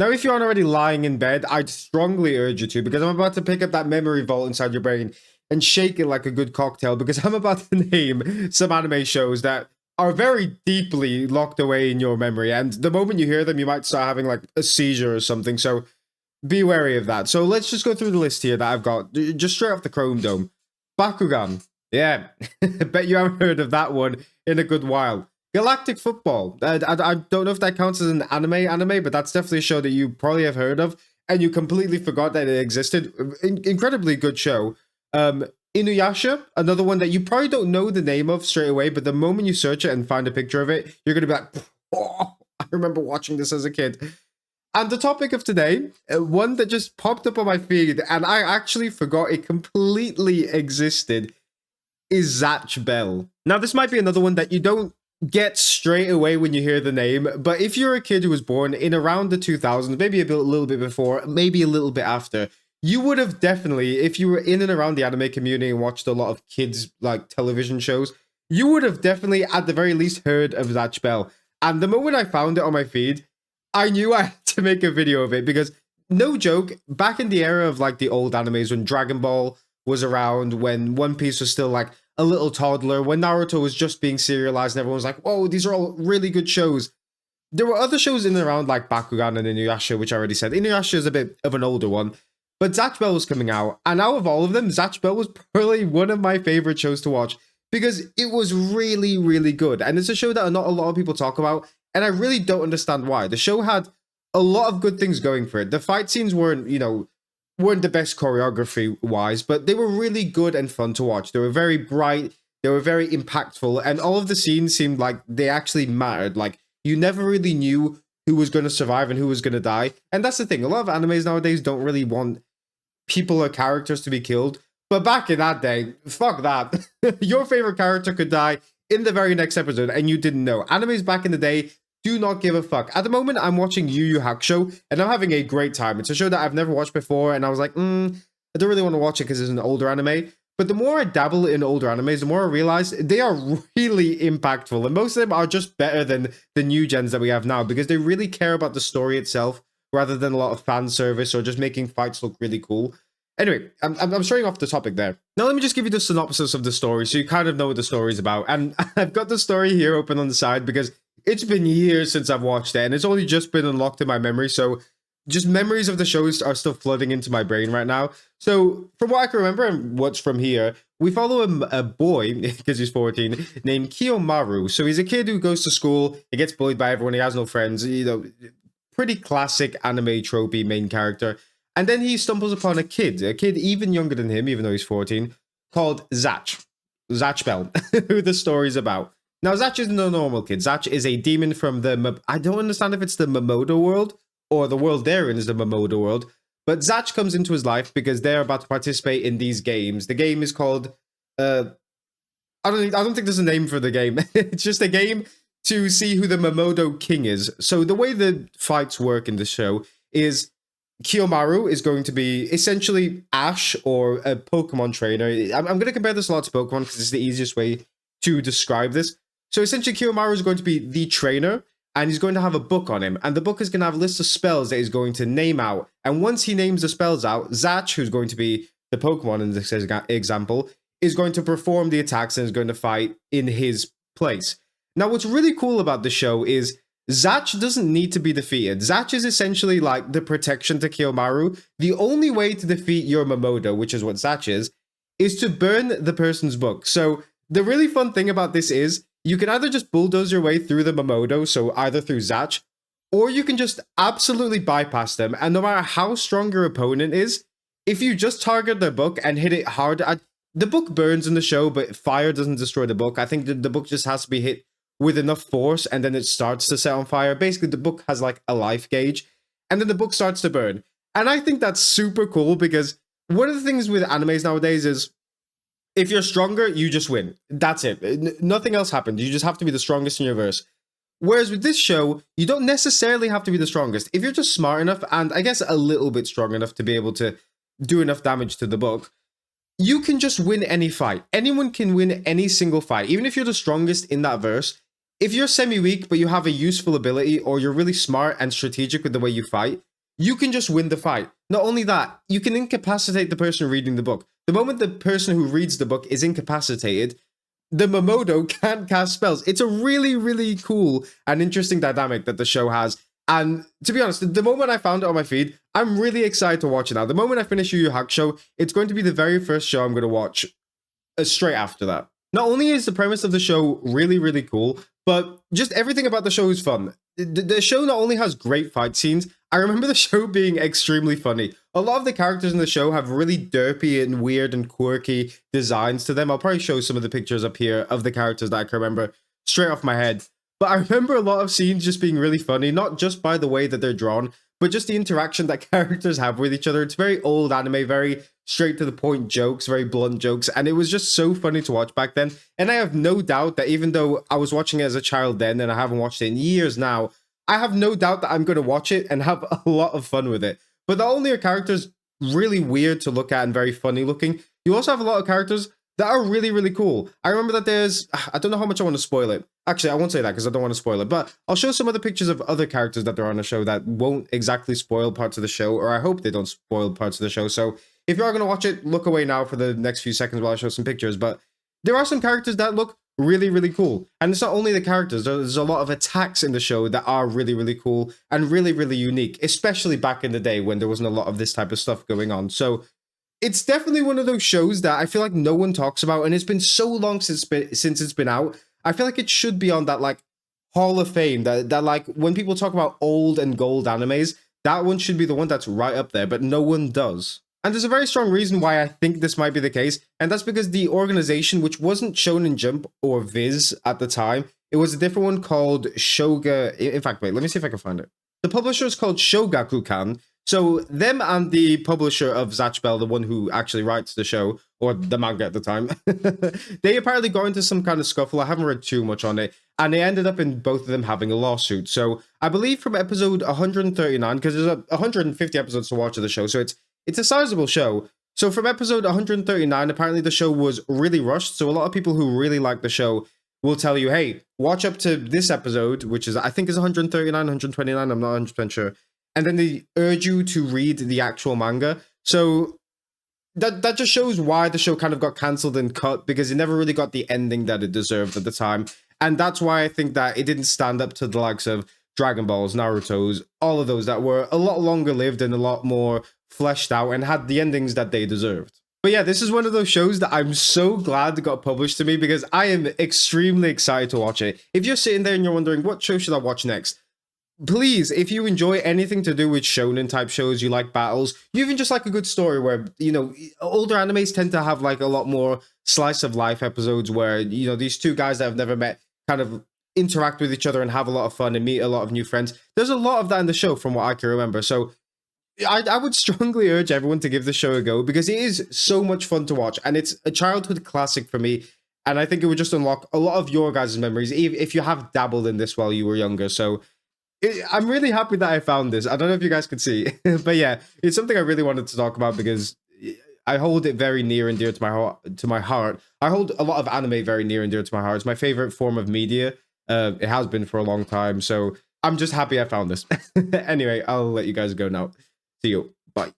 Now, if you aren't already lying in bed, I'd strongly urge you to, because I'm about to pick up that memory vault inside your brain and shake it like a good cocktail, because I'm about to name some anime shows that are very deeply locked away in your memory. And the moment you hear them, you might start having like a seizure or something. So be wary of that. So let's just go through the list here that I've got, just straight off the Chrome Dome. Bakugan. Yeah, bet you haven't heard of that one in a good while. Galactic Football. I don't know if that counts as an anime, but that's definitely a show that you probably have heard of, and you completely forgot that it existed. Incredibly good show. Inuyasha, another one that you probably don't know the name of straight away, but the moment you search it and find a picture of it, you're going to be like, oh, I remember watching this as a kid. And the topic of today, one that just popped up on my feed, and I actually forgot it completely existed, is Zatch Bell. Now, this might be another one that you don't get straight away when you hear the name, but if you're a kid who was born in around the 2000s, maybe little bit before, maybe a little bit after, you would have definitely, if you were in and around the anime community and watched a lot of kids like television shows, you would have definitely at the very least heard of Zatch Bell. And the moment I found it on my feed, I knew I had to make a video of it, because no joke, back in the era of like the old animes when Dragon Ball was around, when One Piece was still like a little toddler, when Naruto was just being serialized and everyone was like, whoa, these are all really good shows. There were other shows in and around like Bakugan and Inuyasha, which I already said. Inuyasha is a bit of an older one, but Zatch Bell was coming out. And out of all of them, Zatch Bell was probably one of my favorite shows to watch, because it was really, really good. And it's a show that not a lot of people talk about, and I really don't understand why. The show had a lot of good things going for it. The fight scenes weren't the best choreography-wise, but they were really good and fun to watch. They were very bright, they were very impactful, and all of the scenes seemed like they actually mattered. Like, you never really knew who was going to survive and who was going to die. And that's the thing, a lot of animes nowadays don't really want people or characters to be killed. But back in that day, fuck that. Your favorite character could die in the very next episode, and you didn't know. Animes back in the day do not give a fuck. At the moment, I'm watching Yu Yu Hakusho, and I'm having a great time. It's a show that I've never watched before, and I was like, I don't really want to watch it because it's an older anime. But the more I dabble in older animes, the more I realize they are really impactful, and most of them are just better than the new gens that we have now, because they really care about the story itself, rather than a lot of fan service or just making fights look really cool. Anyway, I'm straying off the topic there. Now let me just give you the synopsis of the story so you kind of know what the story is about. And I've got the story here open on the side because it's been years since I've watched it, and it's only just been unlocked in my memory, so just memories of the shows are still flooding into my brain right now. So from what I can remember and what's from here, we follow a boy, because he's 14, named Kiyomaru. So he's a kid who goes to school, he gets bullied by everyone, he has no friends, pretty classic anime tropey main character. And then he stumbles upon a kid even younger than him, even though he's 14, called Zatch Bell, who the story's about. Now, Zatch isn't a normal kid. Zatch is a demon from I don't understand if it's the Mamodo world, or the world they're in is the Mamodo world, but Zatch comes into his life because they're about to participate in these games. The game is called, I don't think there's a name for the game. It's just a game to see who the Mamodo king is. So the way the fights work in the show is Kiyomaru is going to be essentially Ash, or a Pokemon trainer. I'm going to compare this a lot to Pokemon because it's the easiest way to describe this. So essentially, Kiyomaru is going to be the trainer, and he's going to have a book on him. And the book is going to have a list of spells that he's going to name out. And once he names the spells out, Zatch, who's going to be the Pokemon in this example, is going to perform the attacks and is going to fight in his place. Now, what's really cool about the show is Zatch doesn't need to be defeated. Zatch is essentially like the protection to Kiyomaru. The only way to defeat your Mamodo, which is what Zatch is to burn the person's book. So the really fun thing about this is you can either just bulldoze your way through the Mamodo, so either through Zatch, or you can just absolutely bypass them. And no matter how strong your opponent is, if you just target their book and hit it hard, the book burns in the show, but fire doesn't destroy the book. I think the book just has to be hit with enough force, and then it starts to set on fire. Basically, the book has like a life gauge, and then the book starts to burn. And I think that's super cool, because one of the things with animes nowadays is, if you're stronger, you just win. That's it. Nothing else happens. You just have to be the strongest in your verse. Whereas with this show, you don't necessarily have to be the strongest. If you're just smart enough, and I guess a little bit strong enough to be able to do enough damage to the book, you can just win any fight. Anyone can win any single fight. Even if you're the strongest in that verse, if you're semi-weak, but you have a useful ability, or you're really smart and strategic with the way you fight, you can just win the fight. Not only that, you can incapacitate the person reading the book. The moment the person who reads the book is incapacitated, the Momodo can't cast spells. It's a really, really cool and interesting dynamic that the show has. And to be honest, the moment I found it on my feed, I'm really excited to watch it now. The moment I finish Yu Yu Hakusho, it's going to be the very first show I'm going to watch straight after that. Not only is the premise of the show really, really cool, but just everything about the show is fun. The show not only has great fight scenes, I remember the show being extremely funny. A lot of the characters in the show have really derpy and weird and quirky designs to them. I'll probably show some of the pictures up here of the characters that I can remember straight off my head. But I remember a lot of scenes just being really funny, not just by the way that they're drawn, but just the interaction that characters have with each other. It's very old anime, very straight to the point jokes, very blunt jokes, and it was just so funny to watch back then. And I have no doubt that even though I was watching it as a child then, and I haven't watched it in years now, I have no doubt that I'm going to watch it and have a lot of fun with it. But not only are characters really weird to look at and very funny looking, you also have a lot of characters that are really, really cool. I remember that there's, I don't know how much I want to spoil it. Actually, I won't say that because I don't want to spoil it, but I'll show some other pictures of other characters that are on the show that won't exactly spoil parts of the show, or I hope they don't spoil parts of the show. So if you are going to watch it, look away now for the next few seconds while I show some pictures. But there are some characters that look really, really cool. And it's not only the characters, there's a lot of attacks in the show that are really, really cool and really, really unique, especially back in the day when there wasn't a lot of this type of stuff going on. So it's definitely one of those shows that I feel like no one talks about, and it's been so long since it's been out. I feel like it should be on that like Hall of Fame, that like when people talk about old and gold animes, that one should be the one that's right up there, but no one does. And there's a very strong reason why I think this might be the case, and that's because the organization, which wasn't shown in Jump or Viz at the time, it was a different one called Shoga. In fact, wait, let me see if I can find it. The publisher is called Shogakukan. So them and the publisher of Zatch Bell, the one who actually writes the show, or the manga at the time, they apparently got into some kind of scuffle. I haven't read too much on it, and they ended up in both of them having a lawsuit. So I believe from episode 139, because there's 150 episodes to watch of the show, so it's a sizable show. So from episode 139, apparently the show was really rushed. So a lot of people who really like the show will tell you, hey, watch up to this episode, which is, I think is 139, 129, I'm not 100% sure. And then they urge you to read the actual manga. So that just shows why the show kind of got cancelled and cut, because it never really got the ending that it deserved at the time. And that's why I think that it didn't stand up to the likes of Dragon Balls, Naruto's, all of those that were a lot longer lived and a lot more fleshed out and had the endings that they deserved. But yeah, this is one of those shows that I'm so glad got published to me, because I am extremely excited to watch it. If you're sitting there and you're wondering, what show should I watch next? Please, if you enjoy anything to do with shonen type shows, you like battles, you even just like a good story where, you know, older animes tend to have like a lot more slice of life episodes where, you know, these two guys that have never met kind of interact with each other and have a lot of fun and meet a lot of new friends. There's a lot of that in the show from what I can remember. So I would strongly urge everyone to give the show a go, because it is so much fun to watch, and it's a childhood classic for me. And I think it would just unlock a lot of your guys' memories, if you have dabbled in this while you were younger. So I'm really happy that I found this. I don't know if you guys could see, but yeah, it's something I really wanted to talk about because I hold it very near and dear to my heart. I hold a lot of anime very near and dear to my heart. It's my favorite form of media. It has been for a long time, so I'm just happy I found this. Anyway, I'll let you guys go now. See you. Bye.